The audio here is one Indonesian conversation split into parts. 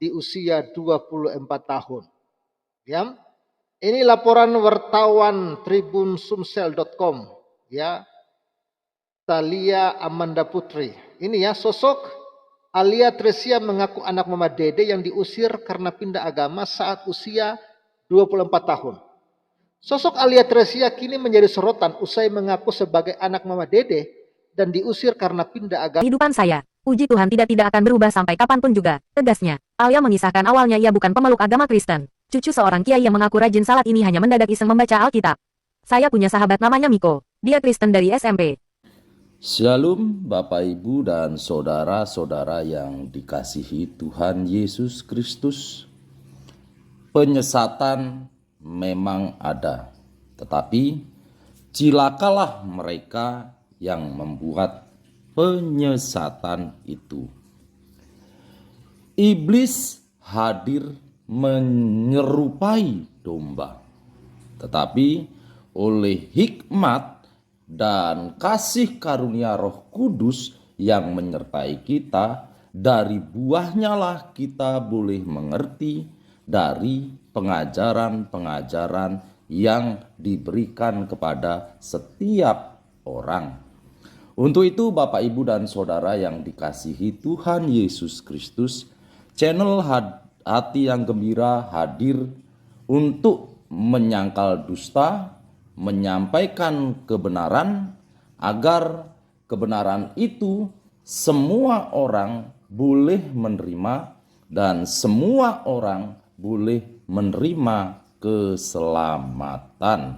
di usia 24 tahun. Ya. Ini laporan wartawan tribunsumsel.com, ya. Thalia Amanda Putri. Ini ya, sosok Alia Tresia mengaku anak Mama Dede yang diusir karena pindah agama saat usia 24 tahun. Sosok Alia Tresia kini menjadi sorotan usai mengaku sebagai anak Mama Dede dan diusir karena pindah agama. Kehidupan saya, puji Tuhan tidak akan berubah sampai kapanpun juga, tegasnya. Alia mengisahkan awalnya ia bukan pemeluk agama Kristen. Cucu seorang kiai yang mengaku rajin salat ini hanya mendadak iseng membaca Alkitab. Saya punya sahabat namanya Miko, dia Kristen dari SMP. Shalom Bapak Ibu dan saudara-saudara yang dikasihi Tuhan Yesus Kristus. Penyesatan memang ada, tetapi cilakalah mereka yang membuat penyesatan itu. Iblis hadir menyerupai domba, tetapi oleh hikmat dan kasih karunia Roh Kudus yang menyertai kita, dari buahnya lah kita boleh mengerti dari pengajaran-pengajaran yang diberikan kepada setiap orang. Untuk itu Bapak Ibu dan Saudara yang dikasihi Tuhan Yesus Kristus, channel Hati yang Gembira hadir untuk menyangkal dusta, menyampaikan kebenaran, agar kebenaran itu semua orang boleh menerima dan semua orang boleh menerima keselamatan.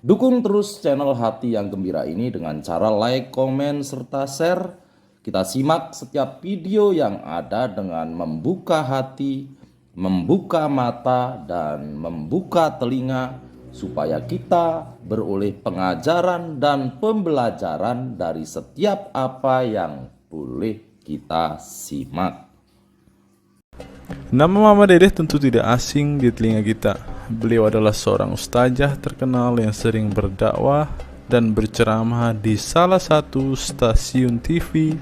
Dukung terus channel Hati yang Gembira ini dengan cara like, komen, serta share. Kita simak setiap video yang ada dengan membuka hati, membuka mata, dan membuka telinga, supaya kita beroleh pengajaran dan pembelajaran dari setiap apa yang boleh kita simak. Nama Mama Dedeh tentu tidak asing di telinga kita. Beliau adalah seorang ustazah terkenal yang sering berdakwah dan berceramah di salah satu stasiun TV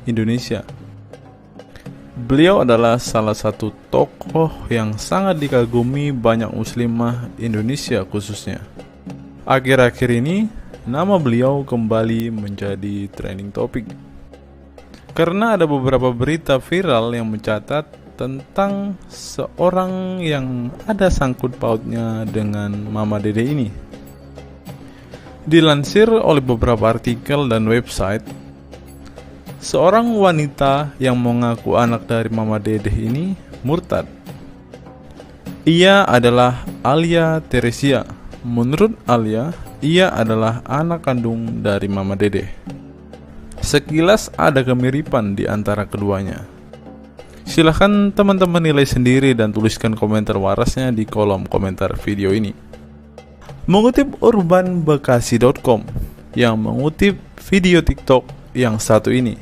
Indonesia. Beliau adalah salah satu tokoh yang sangat dikagumi banyak muslimah Indonesia khususnya. Akhir-akhir ini, nama beliau kembali menjadi trending topik karena ada beberapa berita viral yang mencatat tentang seorang yang ada sangkut pautnya dengan Mama Dede ini. Dilansir oleh beberapa artikel dan website, seorang wanita yang mengaku anak dari Mama Dedeh ini murtad. Ia adalah Alia Teresia. Menurut Alia, ia adalah anak kandung dari Mama Dedeh. Sekilas ada kemiripan di antara keduanya. Silahkan teman-teman nilai sendiri dan tuliskan komentar warasnya di kolom komentar video ini. Mengutip urbanbekasi.com yang mengutip video TikTok yang satu ini.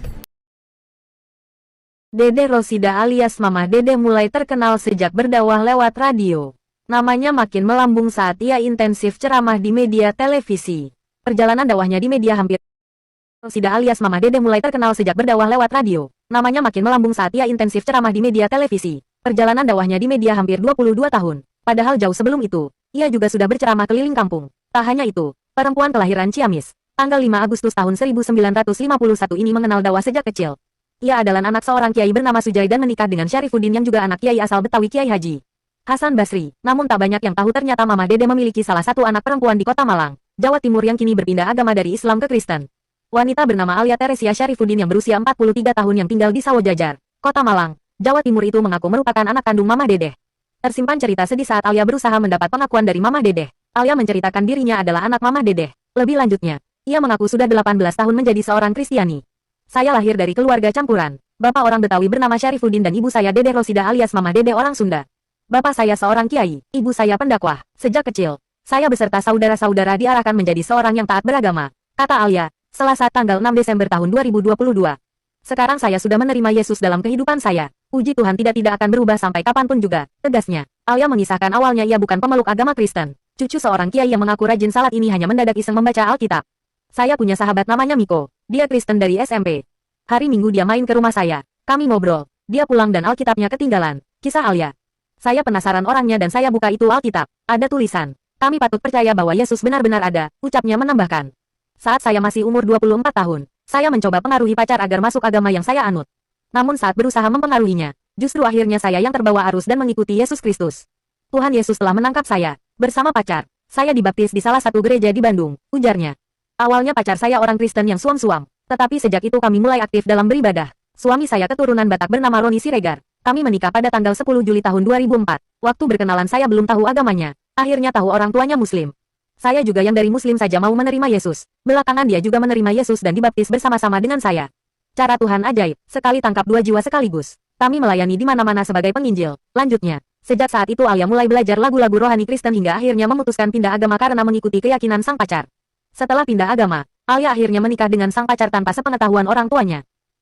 Dede Rosida alias Mama Dede mulai terkenal sejak berdakwah lewat radio. Namanya makin melambung saat ia intensif ceramah di media televisi. Perjalanan dakwahnya di media hampir. Rosida alias Mama Dede mulai terkenal sejak berdakwah lewat radio. Namanya makin melambung saat ia intensif ceramah di media televisi. Perjalanan dakwahnya di media hampir 22 tahun. Padahal jauh sebelum itu, ia juga sudah berceramah keliling kampung. Tak hanya itu, perempuan kelahiran Ciamis, tanggal 5 Agustus tahun 1951 ini mengenal dakwah sejak kecil. Ia adalah anak seorang kiai bernama Sujai dan menikah dengan Syarifuddin yang juga anak kiai asal Betawi, Kiai Haji Hasan Basri. Namun tak banyak yang tahu ternyata Mama Dede memiliki salah satu anak perempuan di Kota Malang, Jawa Timur yang kini berpindah agama dari Islam ke Kristen. Wanita bernama Alia Teresia Syarifuddin yang berusia 43 tahun yang tinggal di Sawojajar, Kota Malang, Jawa Timur itu mengaku merupakan anak kandung Mama Dede. Tersimpan cerita sedih saat Alia berusaha mendapat pengakuan dari Mama Dede. Alia menceritakan dirinya adalah anak Mama Dede. Lebih lanjutnya, ia mengaku sudah 18 tahun menjadi seorang Kristiani. Saya lahir dari keluarga campuran. Bapak orang Betawi bernama Syarifuddin dan ibu saya Dede Rosida alias Mama Dede orang Sunda. Bapak saya seorang kiai, ibu saya pendakwah. Sejak kecil, saya beserta saudara-saudara diarahkan menjadi seorang yang taat beragama, kata Alia, Selasa tanggal 6 Desember tahun 2022. Sekarang saya sudah menerima Yesus dalam kehidupan saya. Puji Tuhan tidak akan berubah sampai kapanpun juga, tegasnya. Alia mengisahkan awalnya ia bukan pemeluk agama Kristen. Cucu seorang kiai yang mengaku rajin salat ini hanya mendadak iseng membaca Alkitab. Saya punya sahabat namanya Miko, dia Kristen dari SMP. Hari Minggu dia main ke rumah saya. Kami ngobrol. Dia pulang dan Alkitabnya ketinggalan. Kisah Alia. Saya penasaran orangnya dan saya buka itu Alkitab. Ada tulisan, kami patut percaya bahwa Yesus benar-benar ada, ucapnya menambahkan. Saat saya masih umur 24 tahun, saya mencoba pengaruhi pacar agar masuk agama yang saya anut. Namun saat berusaha mempengaruhinya, justru akhirnya saya yang terbawa arus dan mengikuti Yesus Kristus. Tuhan Yesus telah menangkap saya. Bersama pacar, saya dibaptis di salah satu gereja di Bandung, ujarnya. Awalnya pacar saya orang Kristen yang suam-suam, tetapi sejak itu kami mulai aktif dalam beribadah. Suami saya keturunan Batak bernama Roni Siregar. Kami menikah pada tanggal 10 Juli tahun 2004. Waktu berkenalan saya belum tahu agamanya. Akhirnya tahu orang tuanya Muslim. Saya juga yang dari Muslim saja mau menerima Yesus. Belakangan dia juga menerima Yesus dan dibaptis bersama-sama dengan saya. Cara Tuhan ajaib, sekali tangkap dua jiwa sekaligus. Kami melayani di mana-mana sebagai penginjil. Lanjutnya, sejak saat itu Alia mulai belajar lagu-lagu rohani Kristen hingga akhirnya memutuskan pindah agama karena mengikuti keyakinan sang pacar. Setelah pindah agama, Alia akhirnya menikah dengan sang pacar tanpa sepengetahuan orang tuanya.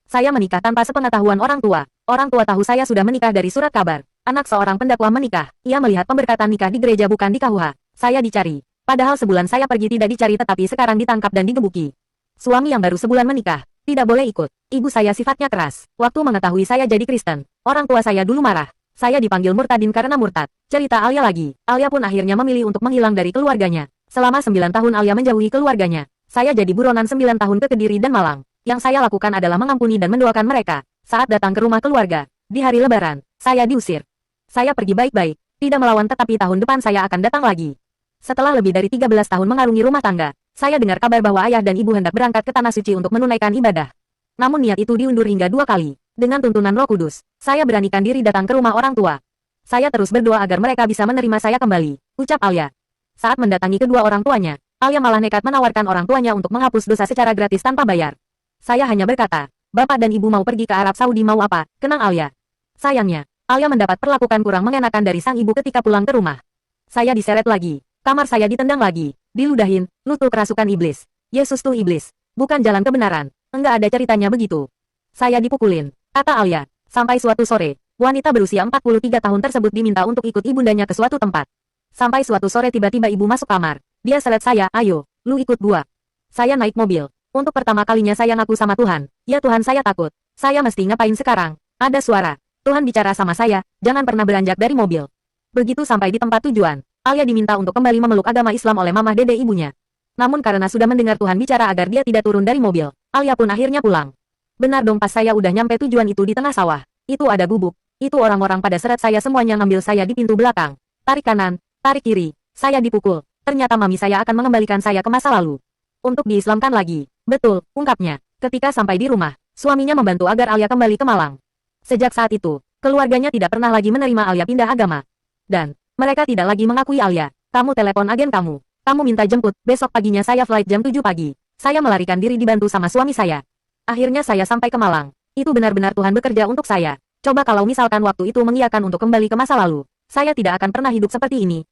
Saya menikah tanpa sepengetahuan orang tua. Orang tua tahu saya sudah menikah dari surat kabar. Anak seorang pendakwa menikah. Ia melihat pemberkatan nikah di gereja bukan di KUH. Saya dicari. Padahal sebulan saya pergi tidak dicari tetapi sekarang ditangkap dan digebuki. Suami yang baru sebulan menikah. Tidak boleh ikut. Ibu saya sifatnya keras. Waktu mengetahui saya jadi Kristen, orang tua saya dulu marah. Saya dipanggil murtadin karena murtad. Cerita Alia lagi. Alia pun akhirnya memilih untuk menghilang dari keluarganya. Selama 9 tahun Alia menjauhi keluarganya. Saya jadi buronan 9 tahun ke Kediri dan Malang. Yang saya lakukan adalah mengampuni dan mendoakan mereka. Saat datang ke rumah keluarga, di hari Lebaran, saya diusir. Saya pergi baik-baik, tidak melawan tetapi tahun depan saya akan datang lagi. Setelah lebih dari 13 tahun mengarungi rumah tangga, saya dengar kabar bahwa ayah dan ibu hendak berangkat ke Tanah Suci untuk menunaikan ibadah. Namun niat itu diundur hingga 2 kali. Dengan tuntunan Roh Kudus, saya beranikan diri datang ke rumah orang tua. Saya terus berdoa agar mereka bisa menerima saya kembali, ucap Alia. Saat mendatangi kedua orang tuanya, Alia malah nekat menawarkan orang tuanya untuk menghapus dosa secara gratis tanpa bayar. Saya hanya berkata, Bapak dan Ibu mau pergi ke Arab Saudi mau apa, kenang Alia. Sayangnya, Alia mendapat perlakuan kurang mengenakan dari sang ibu ketika pulang ke rumah. Saya diseret lagi, kamar saya ditendang lagi, diludahin, lu tuh kerasukan iblis. Yesus tuh iblis, bukan jalan kebenaran, enggak ada ceritanya begitu. Saya dipukulin, kata Alia, sampai suatu sore, wanita berusia 43 tahun tersebut diminta untuk ikut ibundanya ke suatu tempat. Sampai suatu sore tiba-tiba ibu masuk kamar, dia seret saya, ayo, lu ikut gua. Saya naik mobil. Untuk pertama kalinya saya ngaku sama Tuhan, ya Tuhan saya takut, saya mesti ngapain sekarang? Ada suara, Tuhan bicara sama saya, jangan pernah beranjak dari mobil. Begitu sampai di tempat tujuan, Alia diminta untuk kembali memeluk agama Islam oleh mamah dede ibunya. Namun karena sudah mendengar Tuhan bicara agar dia tidak turun dari mobil, Alia pun akhirnya pulang. Benar dong pas saya udah nyampe tujuan itu di tengah sawah, itu ada gubuk, itu orang-orang pada seret saya semuanya ngambil saya di pintu belakang. Tarik kanan, tarik kiri, saya dipukul, ternyata mami saya akan mengembalikan saya ke masa lalu. Untuk diislamkan lagi. Betul, ungkapnya. Ketika sampai di rumah, suaminya membantu agar Alia kembali ke Malang. Sejak saat itu, keluarganya tidak pernah lagi menerima Alia pindah agama. Dan, mereka tidak lagi mengakui Alia. Kamu telepon agen kamu. Kamu minta jemput, besok paginya saya flight jam 7 pagi. Saya melarikan diri dibantu sama suami saya. Akhirnya saya sampai ke Malang. Itu benar-benar Tuhan bekerja untuk saya. Coba kalau misalkan waktu itu mengiyakan untuk kembali ke masa lalu, saya tidak akan pernah hidup seperti ini.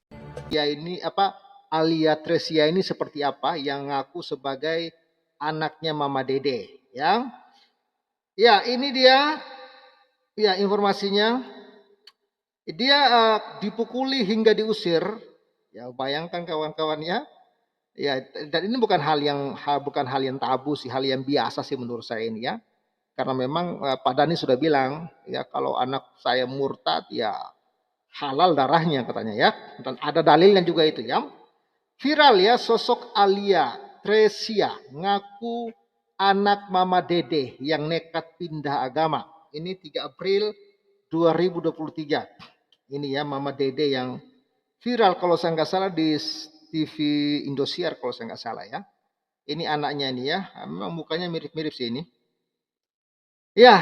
Ya ini Alia Tresia ini seperti apa yang ngaku sebagai anaknya Mama Dede, ya. Ya, ini dia ya informasinya. Dia dipukuli hingga diusir. Ya, bayangkan kawan-kawannya. Ya, dan ini bukan hal yang tabu sih, hal yang biasa sih menurut saya ini ya. Karena memang Pak Dhani sudah bilang, ya kalau anak saya murtad ya halal darahnya katanya ya. Dan ada dalilnya juga itu ya. Viral ya sosok Alia Tresia ngaku anak Mama Dede yang nekat pindah agama. Ini 3 April 2023. Ini ya Mama Dede yang viral kalau saya nggak salah di TV Indosiar kalau saya nggak salah ya. Ini anaknya ini ya. Memang mukanya mirip-mirip sih ini. Ya,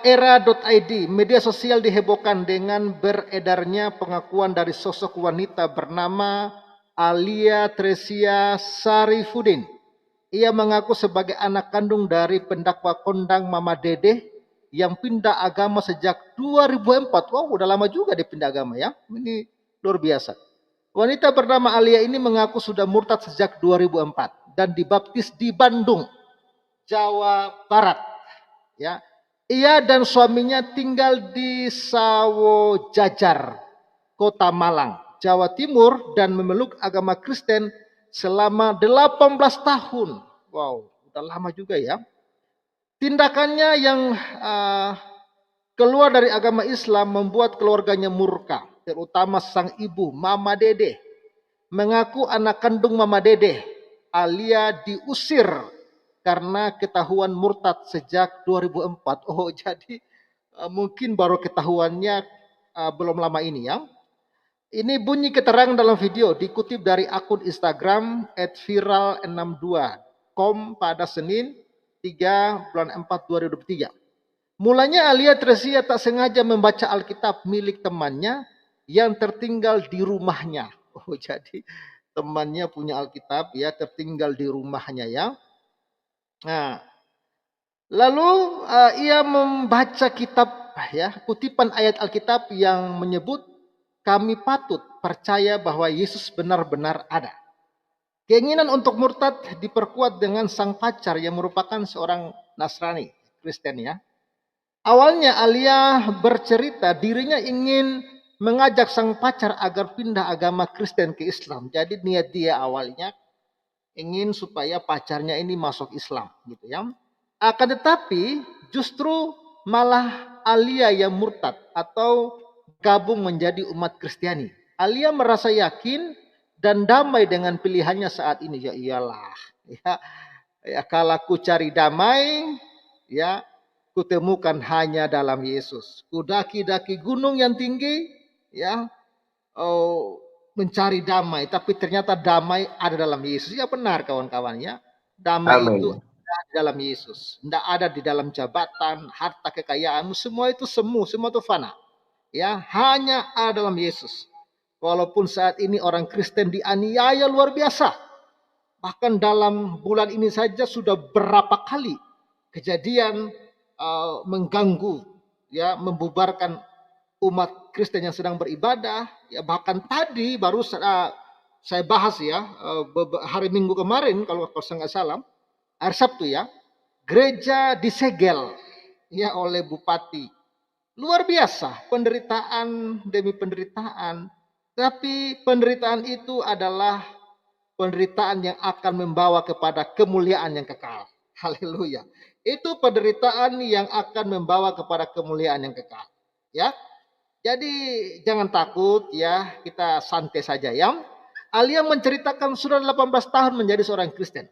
era.id, media sosial dihebohkan dengan beredarnya pengakuan dari sosok wanita bernama Alia Tresia Sarifudin. Ia mengaku sebagai anak kandung dari pendakwa kondang Mama Dede yang pindah agama sejak 2004. Wow, udah lama juga dia pindah agama ya. Ini luar biasa. Wanita bernama Alia ini mengaku sudah murtad sejak 2004 dan dibaptis di Bandung, Jawa Barat. Ya, ia dan suaminya tinggal di Sawo Jajar, Kota Malang, Jawa Timur dan memeluk agama Kristen selama 18 tahun. Wow, udah lama juga ya. Tindakannya yang keluar dari agama Islam membuat keluarganya murka, terutama sang ibu, Mama Dede. Mengaku anak kandung Mama Dede, Alia diusir karena ketahuan murtad sejak 2004. Oh, jadi mungkin baru ketahuannya belum lama ini ya. Ini bunyi keterangan dalam video dikutip dari akun Instagram @viral62.com pada Senin 3/4/2023. Mulanya Alia tersia tak sengaja membaca Alkitab milik temannya yang tertinggal di rumahnya. Oh, jadi temannya punya Alkitab ya, tertinggal di rumahnya ya. Nah, lalu ia membaca kitab ya, kutipan ayat Alkitab yang menyebut kami patut percaya bahwa Yesus benar-benar ada. Keinginan untuk murtad diperkuat dengan sang pacar yang merupakan seorang Nasrani, Kristen ya. Awalnya Alia bercerita dirinya ingin mengajak sang pacar agar pindah agama Kristen ke Islam. Jadi niat dia awalnya ingin supaya pacarnya ini masuk Islam gitu ya. Akan tetapi justru malah Alia yang murtad atau gabung menjadi umat Kristiani. Alia merasa yakin dan damai dengan pilihannya saat ini. Ya iyalah. Ya kalau ku cari damai ya kutemukan hanya dalam Yesus. Kudaki-daki gunung yang tinggi, ya, mencari damai, tapi ternyata damai ada dalam Yesus. Ya benar kawan-kawannya, damai itu ada di dalam Yesus. Tidak ada di dalam jabatan, harta kekayaan, semua itu semu, semua itu fana. Ya, hanya ada dalam Yesus. Walaupun saat ini orang Kristen dianiaya luar biasa. Bahkan dalam bulan ini saja sudah berapa kali kejadian mengganggu, ya, membubarkan umat Kristen yang sedang beribadah. Ya, bahkan tadi baru saya bahas ya, hari Minggu kemarin kalau nggak salah, hari Sabtu ya, gereja disegel ya oleh bupati. Luar biasa, penderitaan demi penderitaan. Tapi penderitaan itu adalah penderitaan yang akan membawa kepada kemuliaan yang kekal. Haleluya. Itu penderitaan yang akan membawa kepada kemuliaan yang kekal. Ya. Jadi jangan takut ya, kita santai saja ya. Alia menceritakan sudah 18 tahun menjadi seorang Kristen.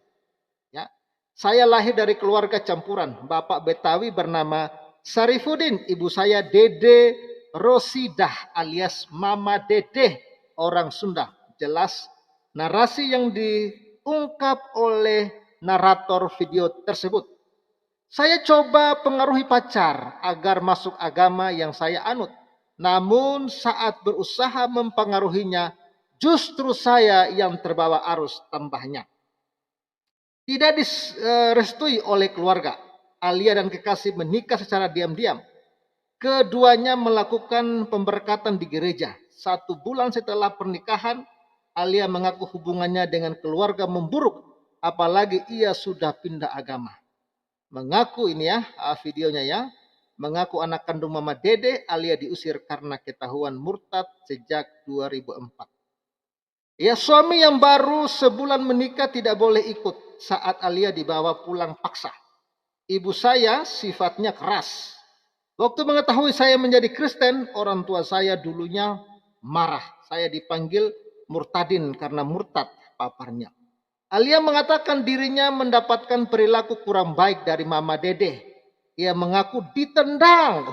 Ya. Saya lahir dari keluarga campuran. Bapak Betawi bernama Sarifudin, ibu saya Dede Rosidah alias Mama Dede, orang Sunda. Jelas narasi yang diungkap oleh narator video tersebut. Saya coba pengaruhi pacar agar masuk agama yang saya anut. Namun saat berusaha mempengaruhinya, justru saya yang terbawa arus, tambahnya. Tidak direstui oleh keluarga. Alia dan kekasih menikah secara diam-diam. Keduanya melakukan pemberkatan di gereja. 1 bulan setelah pernikahan, Alia mengaku hubungannya dengan keluarga memburuk, apalagi ia sudah pindah agama. Mengaku ini ya, videonya ya, mengaku anak kandung Mama Dede, Alia diusir karena ketahuan murtad sejak 2004. Ya, suami yang baru sebulan menikah tidak boleh ikut saat Alia dibawa pulang paksa. Ibu saya sifatnya keras. Waktu mengetahui saya menjadi Kristen, orang tua saya dulunya marah. Saya dipanggil murtadin karena murtad paparnya. Alia mengatakan dirinya mendapatkan perilaku kurang baik dari Mama Dede. Ia mengaku ditendang.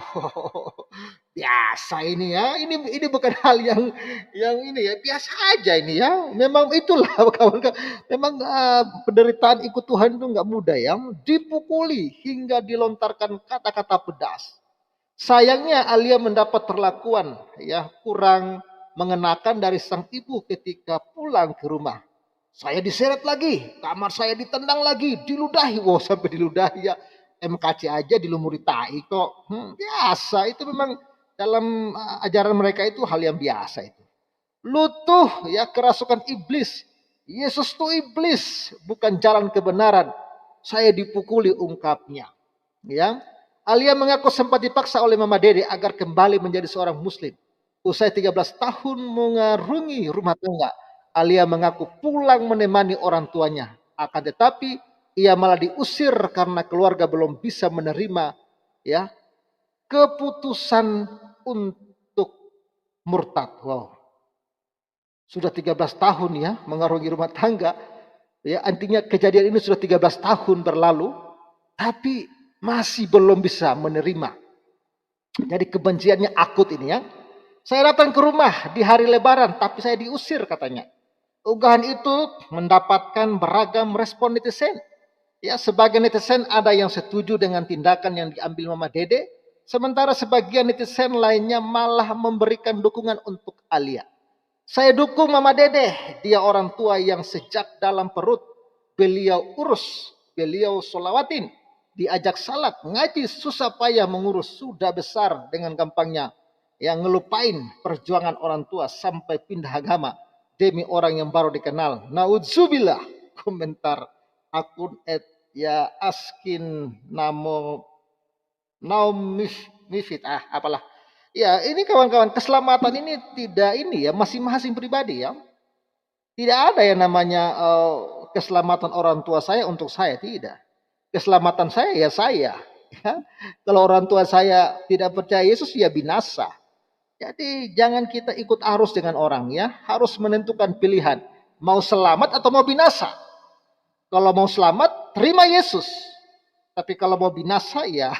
Biasa ini ya. Ini bukan hal yang ini ya, biasa aja ini ya. Memang itulah kawan-kawan. Memang penderitaan ikut Tuhan itu nggak mudah ya. Dipukuli hingga dilontarkan kata-kata pedas. Sayangnya Alia mendapat perlakuan ya kurang mengenakan dari sang ibu ketika pulang ke rumah. Saya diseret lagi, kamar saya ditendang lagi, diludahi. Wow, sampai diludahi ya. MKC aja dilumuri tai kok. Biasa, itu memang dalam ajaran mereka itu hal yang biasa itu. Lutuh ya, kerasukan iblis. Yesus itu iblis, bukan jalan kebenaran. Saya dipukuli, ungkapnya. Ya. Alia mengaku sempat dipaksa oleh Mama Dede agar kembali menjadi seorang muslim. Usai 13 tahun mengarungi rumah tangga, Alia mengaku pulang menemani orang tuanya. Akan tetapi ia malah diusir karena keluarga belum bisa menerima ya keputusan untuk murtad. Wow. Sudah 13 tahun ya mengarungi rumah tangga. Ya, artinya kejadian ini sudah 13 tahun berlalu, tapi masih belum bisa menerima. Jadi kebenciannya akut ini ya. Saya datang ke rumah di hari Lebaran, tapi saya diusir katanya. Unggahan itu mendapatkan beragam respon netizen. Ya, sebagian netizen ada yang setuju dengan tindakan yang diambil Mama Dede, sementara sebagian netizen lainnya malah memberikan dukungan untuk Alia. Saya dukung Mama Dede, dia orang tua yang sejak dalam perut beliau urus, beliau solawatin, diajak salat, ngaji, susah payah mengurus, sudah besar dengan gampangnya, yang ngelupain perjuangan orang tua sampai pindah agama demi orang yang baru dikenal. Naudzubillah, komentar akun ya askin namo naumifit apalah. Ya, ini kawan-kawan, keselamatan ini tidak ini ya, masing-masing pribadi ya. Tidak ada yang namanya keselamatan orang tua saya untuk saya, tidak. Keselamatan saya ya saya. Ya. Kalau orang tua saya tidak percaya Yesus ya binasa. Jadi jangan kita ikut arus dengan orang ya, harus menentukan pilihan. Mau selamat atau mau binasa. Kalau mau selamat, terima Yesus. Tapi kalau mau binasa ya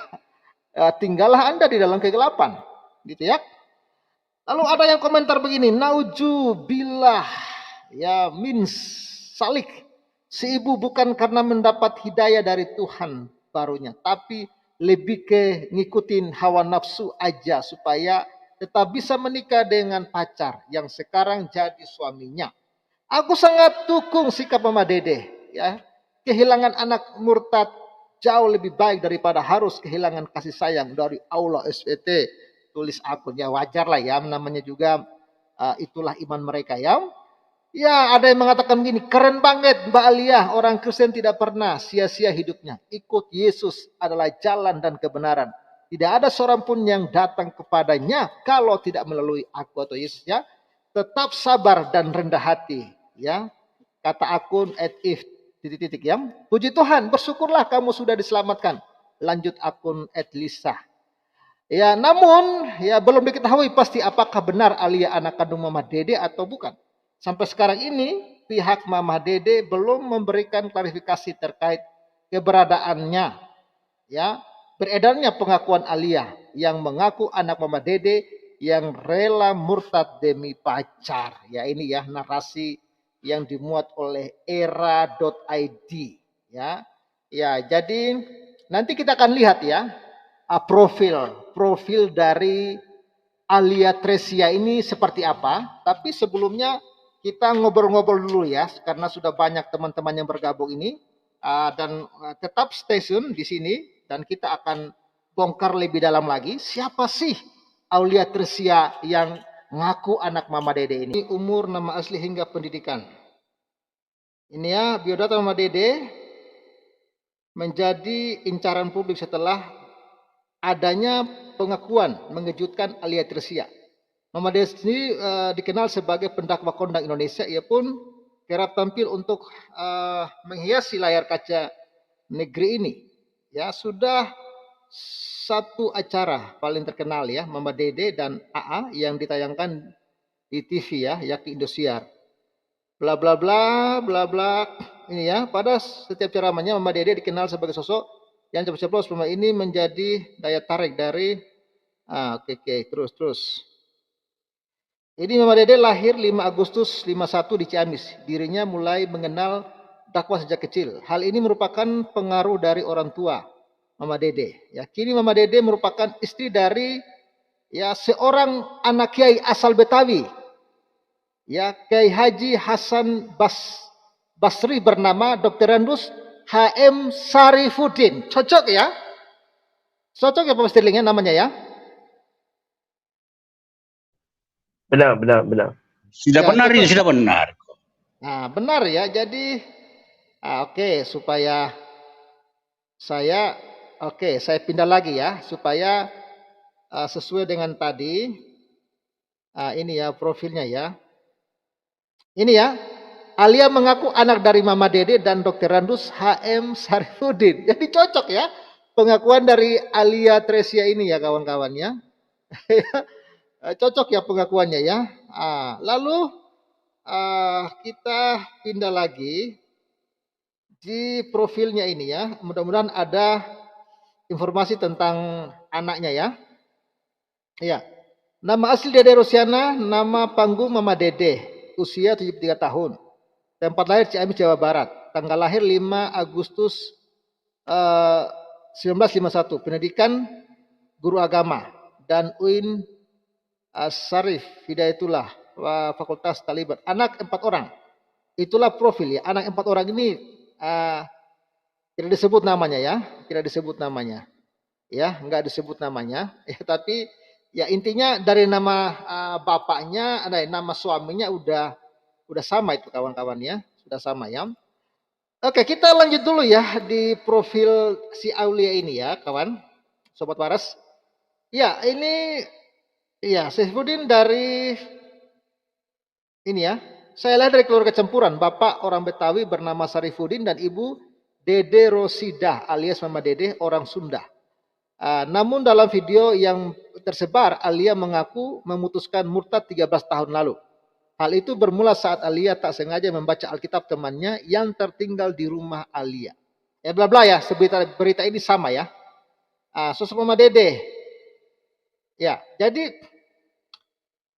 tinggallah Anda di dalam kegelapan. Gitu ya. Lalu ada yang komentar begini, naujubillah ya min salik. Si ibu bukan karena mendapat hidayah dari Tuhan barunya, tapi lebih ke ngikutin hawa nafsu aja supaya tetap bisa menikah dengan pacar yang sekarang jadi suaminya. Aku sangat dukung sikap Mama Dede ya. Kehilangan anak murtad jauh lebih baik daripada harus kehilangan kasih sayang dari Allah SWT. Tulis akun ya, wajar lah ya, namanya juga itulah iman mereka ya. Ya, ada yang mengatakan begini, keren banget Mbak Alia, orang Kristen tidak pernah sia-sia hidupnya. Ikut Yesus adalah jalan dan kebenaran. Tidak ada seorang pun yang datang kepadanya kalau tidak melalui aku atau Yesus ya. Tetap sabar dan rendah hati ya. Kata akun @if titik-titik ya. Puji Tuhan, bersyukurlah kamu sudah diselamatkan. Lanjut akun @lisa. Ya, namun ya belum diketahui pasti apakah benar Alia anak kandung Mama Dede atau bukan. Sampai sekarang ini pihak Mama Dede belum memberikan klarifikasi terkait keberadaannya. Ya, beredarnya pengakuan Alia yang mengaku anak Mama Dede yang rela murtad demi pacar. Ya, ini ya narasi yang dimuat oleh era.id ya. Ya, jadi nanti kita akan lihat ya profil dari Alia Tresia ini seperti apa. Tapi sebelumnya kita ngobrol-ngobrol dulu ya, karena sudah banyak teman-teman yang bergabung ini. Dan tetap stay tune di sini dan kita akan bongkar lebih dalam lagi siapa sih Alia Tresia yang ngaku anak Mama Dede ini. Umur, nama asli hingga pendidikan. Ini ya biodata Mama Dede menjadi incaran publik setelah adanya pengakuan mengejutkan Alia Tresia. Mama Dede sendiri dikenal sebagai pendakwa kondang Indonesia. Ia pun kerap tampil untuk menghiasi layar kaca negeri ini. Ya, sudah satu acara paling terkenal ya, Mama Dede dan AA yang ditayangkan di TV ya, yakni Indosiar. Bla bla bla bla bla. Ini ya, pada setiap ceramahnya Mama Dede dikenal sebagai sosok yang ceplos selama ini menjadi daya tarik dari terus. Ini Mama Dede lahir 5 Agustus 51 di Ciamis. Dirinya mulai mengenal dakwah sejak kecil. Hal ini merupakan pengaruh dari orang tua Mama Dede. Ya, kini Mama Dede merupakan istri dari ya seorang anak kiai asal Betawi. Ya, Kiai Haji Hasan Basri bernama Dr. Randus HM Sarifuddin. Cocok ya? Cocok ya Pak Sterlingnya namanya ya? Benar. Sudah Ya, benar betul. ini, sudah benar. Nah, benar ya. Jadi oke, supaya saya pindah lagi ya, supaya sesuai dengan tadi. Ini ya profilnya ya. Ini ya. Alia mengaku anak dari Mama Dede dan Dr. Randus HM Sarifuddin. Jadi cocok ya. pengakuan dari Alia Tresia ini ya kawan-kawan ya. Cocok ya pengakuannya ya. Lalu kita pindah lagi di profilnya ini ya. Mudah-mudahan ada informasi tentang anaknya ya. Ya. Nama asli Dede Rosiana, nama panggung Mama Dede, usia 73 tahun. Tempat lahir Ciamis, Jawa Barat. Tanggal lahir 5 Agustus 1951. Pendidikan guru agama dan UIN Syarif Hidayatullah Fakultas Taliban. Anak 4 orang. Itulah profil ya. Anak 4 orang ini tidak disebut namanya ya, tidak disebut namanya. Ya, enggak disebut namanya. Ya, tapi ya intinya dari nama bapaknya, nama suaminya udah sama itu kawan-kawan ya, sudah sama ya. Oke, kita lanjut dulu ya di profil si Aulia ini ya, kawan, sobat waras. Ya, ini ya Saifuddin dari ini ya. Saya lahir dari keluarga campuran, bapak orang Betawi bernama Sarifuddin dan ibu Dede Rosidah alias Mama Dede orang Sunda. Namun dalam video yang tersebar, Alia mengaku memutuskan murtad 13 tahun lalu. Hal itu bermula saat Alia tak sengaja membaca Alkitab temannya yang tertinggal di rumah Alia. Ya bla bla ya, berita ini sama ya. Sosok Mama Dede. Ya, jadi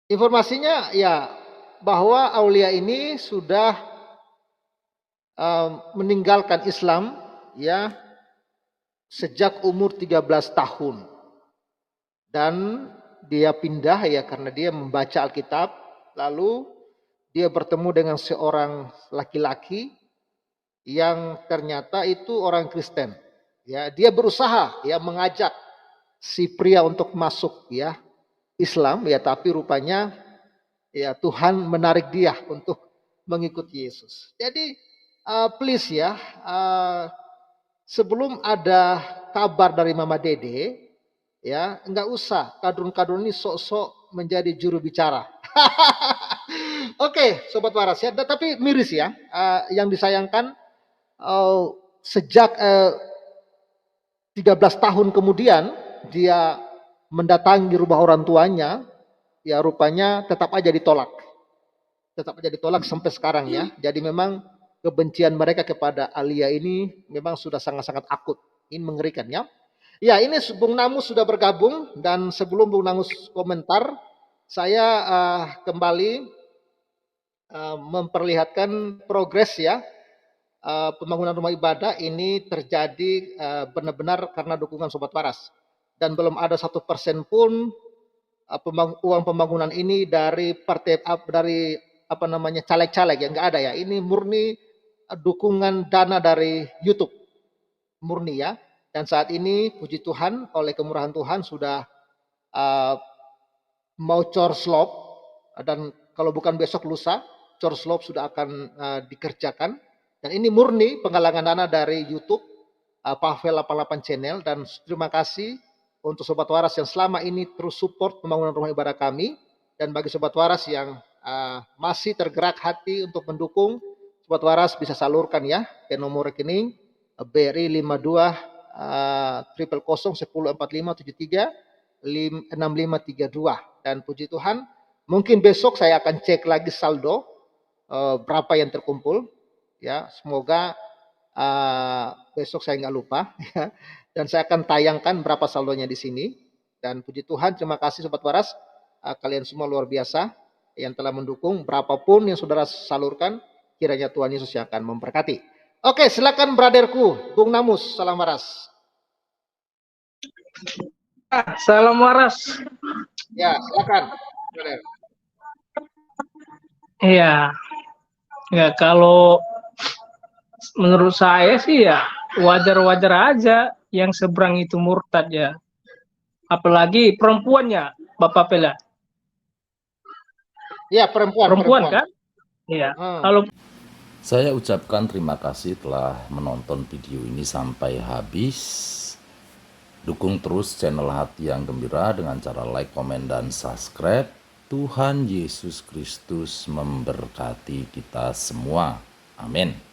informasinya ya bahwa Aulia ini sudah meninggalkan Islam ya sejak umur 13 tahun. Dan dia pindah ya karena dia membaca Alkitab, lalu dia bertemu dengan seorang laki-laki yang ternyata itu orang Kristen. Ya, dia berusaha ya mengajak si pria untuk masuk ya Islam ya, tapi rupanya ya Tuhan menarik dia untuk mengikuti Yesus. Jadi please ya, sebelum ada kabar dari Mama Dede, ya enggak usah kadrun-kadrun ini sok-sok menjadi juru bicara. Oke, sobat waras ya, tapi miris ya. Yang disayangkan sejak 13 tahun kemudian dia mendatangi rumah orang tuanya, ya rupanya tetap aja ditolak. Tetap aja ditolak sampai sekarang ya. Jadi memang kebencian mereka kepada Alia ini memang sudah sangat-sangat akut. Ini mengerikan ya. Ya, ini Bung Namus sudah bergabung dan sebelum Bung Namus komentar, saya kembali memperlihatkan progres ya. Pembangunan rumah ibadah ini terjadi benar-benar karena dukungan sobat waras. Dan belum ada 1% pun uang pembangunan ini dari partai dari caleg-caleg yang enggak ada ya. Ini murni dukungan dana dari YouTube. Murni ya. Dan saat ini puji Tuhan oleh kemurahan Tuhan sudah mau corslop dan kalau bukan besok lusa corslop sudah akan dikerjakan. Dan ini murni penggalangan dana dari YouTube Pavel 88 Channel dan terima kasih untuk sobat waras yang selama ini terus support pembangunan rumah ibadah kami dan bagi sobat waras yang masih tergerak hati untuk mendukung, sobat waras bisa salurkan ya ke nomor rekening BRI 52 00 10 45 73 6532 dan puji Tuhan mungkin besok saya akan cek lagi saldo berapa yang terkumpul ya, semoga besok saya nggak lupa ya. Dan saya akan tayangkan berapa saldonya di sini. Dan puji Tuhan, terima kasih sobat waras, kalian semua luar biasa yang telah mendukung. Berapapun yang saudara salurkan, kiranya Tuhan Yesus yang akan memberkati. Oke, silakan braderku, Bung Namus, salam waras. Salam waras. Ya, silakan. Iya. Ya kalau menurut saya sih ya wajar-wajar aja yang seberang itu murtad ya. Apalagi perempuannya, Bapak Pela. Ya, perempuan kan? Iya. Kalau saya ucapkan terima kasih telah menonton video ini sampai habis. Dukung terus channel Hati yang Gembira dengan cara like, komen, dan subscribe. Tuhan Yesus Kristus memberkati kita semua. Amin.